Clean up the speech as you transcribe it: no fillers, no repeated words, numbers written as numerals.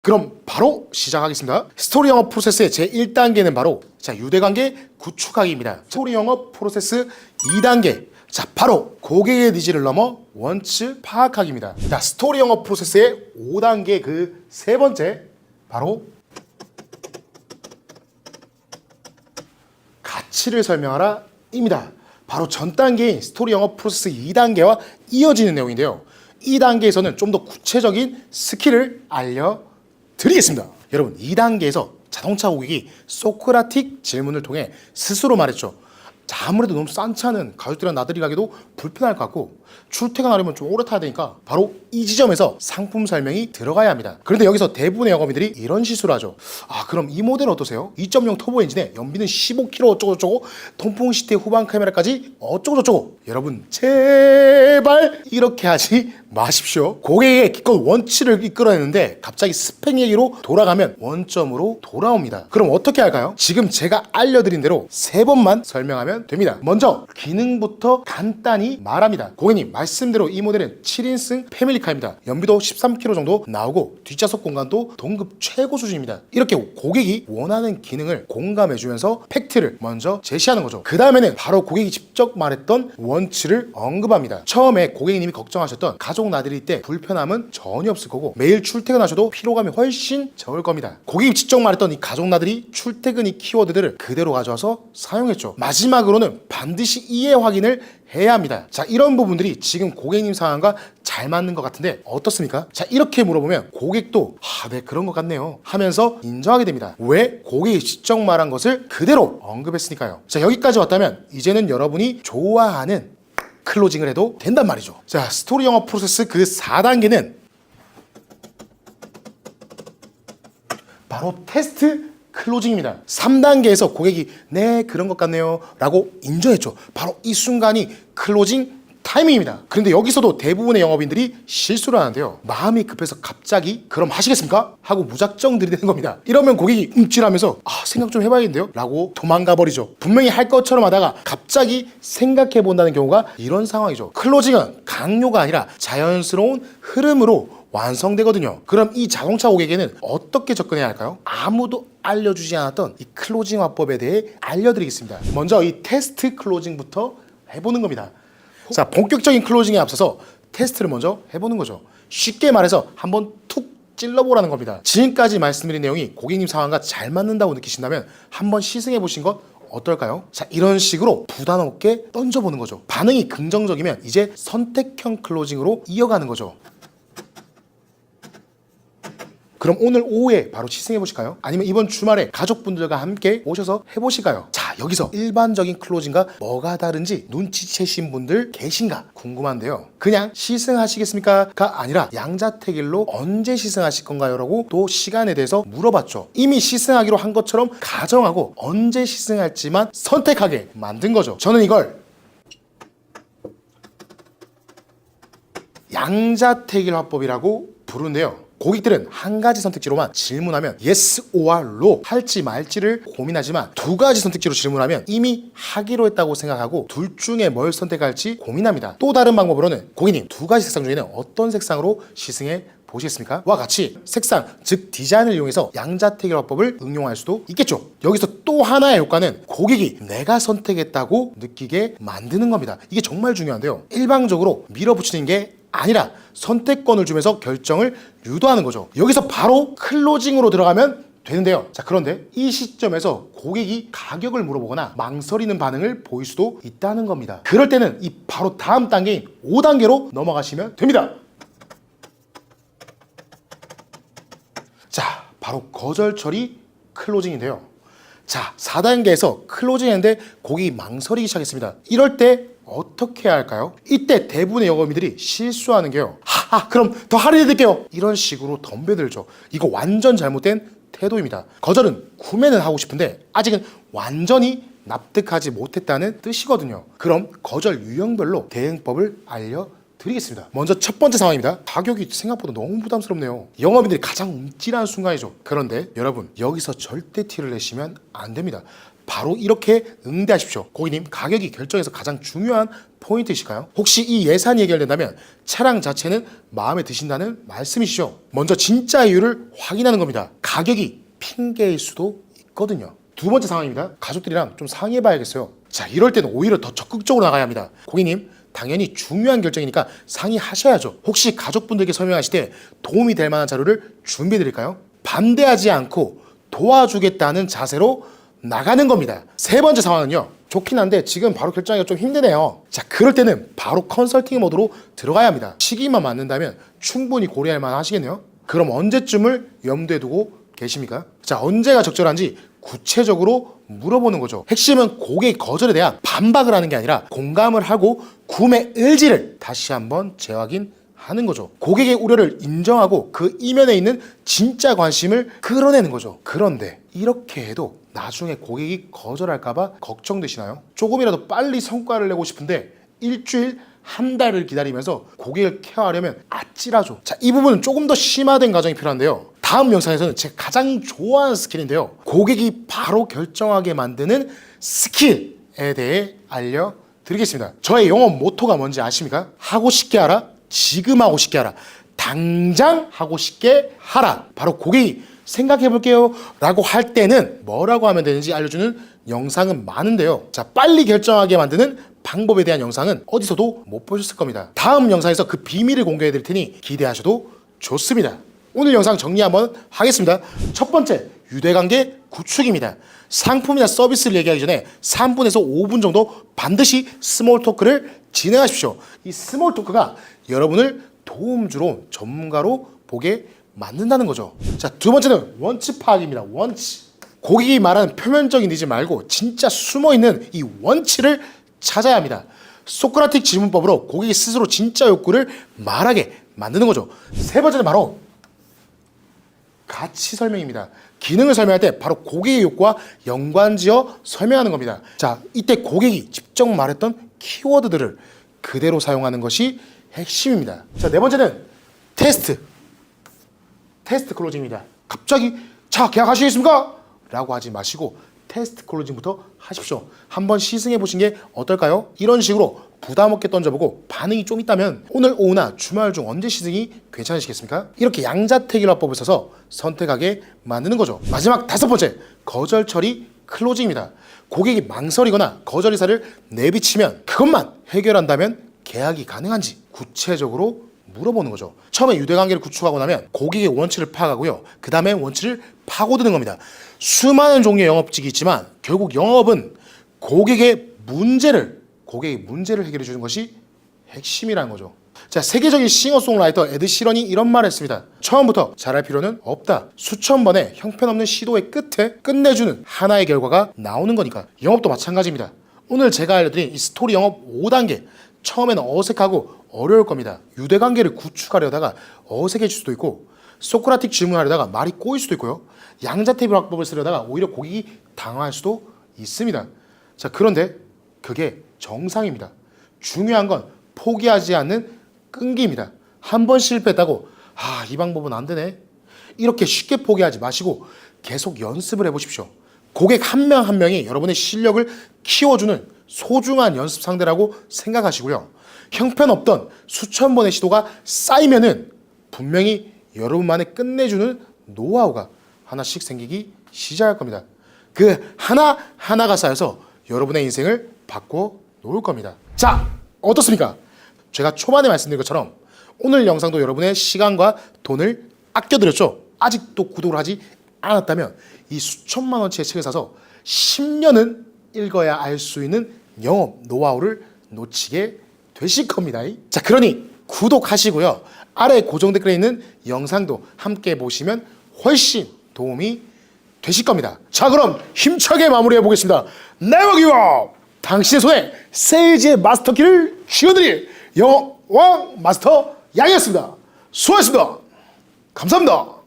그럼 바로 시작하겠습니다. 스토리 영업 프로세스의 제1단계는 바로 유대관계 구축하기입니다. 스토리 영업 프로세스 2단계, 바로 고객의 니즈를 넘어 원츠 파악하기입니다. 스토리 영업 프로세스의 5단계 그 세 번째, 바로 가치를 설명하라 입니다. 바로 전 단계인 스토리 영업 프로세스 2단계와 이어지는 내용인데요. 이 단계에서는 좀 더 구체적인 스킬을 알려드리겠습니다. 여러분, 2단계에서 자동차 고객이 소크라틱 질문을 통해 스스로 말했죠. 아무래도 너무 싼 차는 가족들이랑 나들이 가기도 불편할 것 같고 출퇴근하려면 좀 오래 타야 되니까 바로 이 지점에서 상품 설명이 들어가야 합니다. 그런데 여기서 대부분의 영업인들이 이런 실수를 하죠. 그럼 이 모델은 어떠세요? 2.0 터보 엔진에 연비는 15km 어쩌고저쩌고 통풍 시트에 후방 카메라까지 어쩌고저쩌고. 여러분, 제발 이렇게 하지 마십시오. 고객의 기껏 원치를 이끌어내는데 갑자기 스펙 얘기로 돌아가면 원점으로 돌아옵니다. 그럼 어떻게 할까요? 지금 제가 알려드린 대로 3번만 설명하면 됩니다. 먼저 기능부터 간단히 말합니다. 고객님, 말씀대로 이 모델은 7인승 패밀리카입니다. 연비도 13km 정도 나오고 뒷좌석 공간도 동급 최고 수준입니다. 이렇게 고객이 원하는 기능을 공감해주면서 팩트를 먼저 제시하는 거죠. 그 다음에는 바로 고객이 직접 말했던 원치를 언급합니다. 처음에 고객님이 걱정하셨던 가족 나들이 때 불편함은 전혀 없을 거고 매일 출퇴근하셔도 피로감이 훨씬 적을 겁니다. 고객이 직접 말했던 이 가족 나들이 출퇴근 이 키워드들을 그대로 가져와서 사용했죠. 마지막으로는 반드시 이해 확인을 해야 합니다. 이런 부분들이 지금 고객님 상황과 잘 맞는 것 같은데 어떻습니까? 이렇게 물어보면 고객도 네, 그런 것 같네요 하면서 인정하게 됩니다. 왜? 고객이 직접 말한 것을 그대로 언급했으니까요. 여기까지 왔다면 이제는 여러분이 좋아하는 클로징을 해도 된단 말이죠. 스토리 영업 프로세스 그 4단계는 바로 테스트 클로징입니다. 3단계에서 고객이 네, 그런 것 같네요 라고 인정했죠. 바로 이 순간이 클로징 타이밍입니다. 그런데 여기서도 대부분의 영업인들이 실수를 하는데요. 마음이 급해서 갑자기 그럼 하시겠습니까? 하고 무작정 들이대는 겁니다. 이러면 고객이 움찔하면서 생각 좀 해봐야겠는데요? 라고 도망가 버리죠. 분명히 할 것처럼 하다가 갑자기 생각해 본다는 경우가 이런 상황이죠. 클로징은 강요가 아니라 자연스러운 흐름으로 완성되거든요. 그럼 이 자동차 고객에게는 어떻게 접근해야 할까요? 아무도 알려주지 않았던 이 클로징 화법에 대해 알려드리겠습니다. 먼저 이 테스트 클로징부터 해보는 겁니다. 본격적인 클로징에 앞서서 테스트를 먼저 해보는 거죠. 쉽게 말해서 한번 툭 찔러보라는 겁니다. 지금까지 말씀드린 내용이 고객님 상황과 잘 맞는다고 느끼신다면 한번 시승해 보신 것 어떨까요? 이런 식으로 부담 없게 던져보는 거죠. 반응이 긍정적이면 이제 선택형 클로징으로 이어가는 거죠. 그럼 오늘 오후에 바로 시승해 보실까요? 아니면 이번 주말에 가족분들과 함께 오셔서 해보실까요? 여기서 일반적인 클로징과 뭐가 다른지 눈치채신 분들 계신가 궁금한데요. 그냥 시승하시겠습니까? 가 아니라 양자택일로 언제 시승하실 건가요? 라고 또 시간에 대해서 물어봤죠. 이미 시승하기로 한 것처럼 가정하고 언제 시승할지만 선택하게 만든 거죠. 저는 이걸 양자택일 화법이라고 부르는데요. 고객들은 한 가지 선택지로만 질문하면 yes or no 할지 말지를 고민하지만 두 가지 선택지로 질문하면 이미 하기로 했다고 생각하고 둘 중에 뭘 선택할지 고민합니다. 또 다른 방법으로는 고객님, 두 가지 색상 중에는 어떤 색상으로 시승해 보시겠습니까? 와 같이 색상, 즉 디자인을 이용해서 양자택일 화법을 응용할 수도 있겠죠. 여기서 또 하나의 효과는 고객이 내가 선택했다고 느끼게 만드는 겁니다. 이게 정말 중요한데요. 일방적으로 밀어붙이는 게 아니라 선택권을 주면서 결정을 유도하는 거죠. 여기서 바로 클로징으로 들어가면 되는데요. 그런데 이 시점에서 고객이 가격을 물어보거나 망설이는 반응을 보일 수도 있다는 겁니다. 그럴 때는 이 바로 다음 단계인 5단계로 넘어가시면 됩니다. 바로 거절 처리 클로징인데요. 4단계에서 클로징했는데 고객이 망설이기 시작했습니다. 이럴 때 어떻게 해야 할까요? 이때 대부분의 영업인들이 실수하는 게요. 그럼 더 할인해드릴게요. 이런 식으로 덤벼들죠. 이거 완전 잘못된 태도입니다. 거절은 구매는 하고 싶은데 아직은 완전히 납득하지 못했다는 뜻이거든요. 그럼 거절 유형별로 대응법을 알려드리겠습니다. 먼저 첫 번째 상황입니다. 가격이 생각보다 너무 부담스럽네요. 영업인들이 가장 움찔한 순간이죠. 그런데 여러분, 여기서 절대 티를 내시면 안 됩니다. 바로 이렇게 응대하십시오. 고객님, 가격이 결정에서 가장 중요한 포인트이실까요? 혹시 이 예산이 해결된다면 차량 자체는 마음에 드신다는 말씀이시죠? 먼저 진짜 이유를 확인하는 겁니다. 가격이 핑계일 수도 있거든요. 두 번째 상황입니다. 가족들이랑 좀 상의해봐야겠어요. 자, 이럴 때는 오히려 더 적극적으로 나가야 합니다. 고객님, 당연히 중요한 결정이니까 상의하셔야죠. 혹시 가족분들께 설명하실 때 도움이 될 만한 자료를 준비해드릴까요? 반대하지 않고 도와주겠다는 자세로 나가는 겁니다. 세 번째 상황은요. 좋긴 한데 지금 바로 결정하기가 좀 힘드네요. 자, 그럴 때는 바로 컨설팅 모드로 들어가야 합니다. 시기만 맞는다면 충분히 고려할 만하시겠네요. 그럼 언제쯤을 염두에 두고 계십니까? 자, 언제가 적절한지 구체적으로 물어보는 거죠. 핵심은 고객 거절에 대한 반박을 하는 게 아니라 공감을 하고 구매 의지를 다시 한번 재확인하는 거죠. 고객의 우려를 인정하고 그 이면에 있는 진짜 관심을 끌어내는 거죠. 그런데 이렇게 해도 나중에 고객이 거절할까봐 걱정되시나요? 조금이라도 빨리 성과를 내고 싶은데 일주일, 한 달을 기다리면서 고객을 케어하려면 아찔하죠. 자, 이 부분은 조금 더 심화된 과정이 필요한데요. 다음 영상에서는 제가 가장 좋아하는 스킬인데요. 고객이 바로 결정하게 만드는 스킬에 대해 알려드리겠습니다. 저의 영업 모토가 뭔지 아십니까? 하고 싶게 하라, 지금 하고 싶게 하라, 당장 하고 싶게 하라. 바로 고객이 생각해볼게요 라고 할 때는 뭐라고 하면 되는지 알려주는 영상은 많은데요. 자, 빨리 결정하게 만드는 방법에 대한 영상은 어디서도 못 보셨을 겁니다. 다음 영상에서 그 비밀을 공개해 드릴 테니 기대하셔도 좋습니다. 오늘 영상 정리 한번 하겠습니다. 첫 번째, 유대관계 구축입니다. 상품이나 서비스를 얘기하기 전에 3분에서 5분 정도 반드시 스몰 토크를 진행하십시오. 이 스몰 토크가 여러분을 도움주로 전문가로 보게 만든다는 거죠. 자, 두 번째는 원치 파악입니다. 원치. 고객이 말하는 표면적인 니즈 말고 진짜 숨어있는 이 원치를 찾아야 합니다. 소크라틱 질문법으로 고객이 스스로 진짜 욕구를 말하게 만드는 거죠. 세 번째는 바로 가치 설명입니다. 기능을 설명할 때 바로 고객의 욕구와 연관지어 설명하는 겁니다. 자, 이때 고객이 직접 말했던 키워드들을 그대로 사용하는 것이 핵심입니다. 자, 네 번째는 테스트 클로징입니다. 갑자기 자, 계약하시겠습니까? 라고 하지 마시고 테스트 클로징부터 하십시오. 한번 시승해 보신 게 어떨까요? 이런 식으로 부담 없게 던져보고 반응이 좀 있다면 오늘 오후나 주말 중 언제 시승이 괜찮으시겠습니까? 이렇게 양자택일 화법을 써서 선택하게 만드는 거죠. 마지막 다섯 번째, 거절 처리 클로징입니다. 고객이 망설이거나 거절 의사를 내비치면 그것만 해결한다면 계약이 가능한지 구체적으로 물어보는 거죠. 처음에 유대관계를 구축하고 나면 고객의 원치를 파악하고요. 그 다음에 원치를 파고드는 겁니다. 수많은 종류의 영업직이 있지만 결국 영업은 고객의 문제를 해결해 주는 것이 핵심이라는 거죠. 자, 세계적인 싱어송라이터 에드 시런이 이런 말을 했습니다. 처음부터 잘할 필요는 없다. 수천 번의 형편없는 시도의 끝에 끝내주는 하나의 결과가 나오는 거니까. 영업도 마찬가지입니다. 오늘 제가 알려드린 이 스토리 영업 5단계, 처음에는 어색하고 어려울 겁니다. 유대관계를 구축하려다가 어색해질 수도 있고, 소크라틱 질문하려다가 말이 꼬일 수도 있고요. 양자택일 화법을 쓰려다가 오히려 고객이 당황할 수도 있습니다. 자, 그런데 그게 정상입니다. 중요한 건 포기하지 않는 끈기입니다. 한 번 실패했다고 이 방법은 안 되네, 이렇게 쉽게 포기하지 마시고 계속 연습을 해보십시오. 고객 한 명 한 명이 여러분의 실력을 키워주는 소중한 연습 상대라고 생각하시고요. 형편없던 수천 번의 시도가 쌓이면은 분명히 여러분만의 끝내주는 노하우가 하나씩 생기기 시작할 겁니다. 그 하나하나가 쌓여서 여러분의 인생을 바꿔 놓을 겁니다. 자, 어떻습니까? 제가 초반에 말씀드린 것처럼 오늘 영상도 여러분의 시간과 돈을 아껴드렸죠? 아직도 구독을 하지 않았다면 이 수천만 원치의 책을 사서 10년은 읽어야 알 수 있는 영업 노하우를 놓치게 되실 겁니다. 자, 그러니 구독하시고요. 아래 고정 댓글에 있는 영상도 함께 보시면 훨씬 도움이 되실 겁니다. 자, 그럼 힘차게 마무리해 보겠습니다. Never give up! 당신의 손에 세일즈의 마스터키를 쥐어드릴 영어 왕 마스터 양이었습니다. 수고하셨습니다. 감사합니다.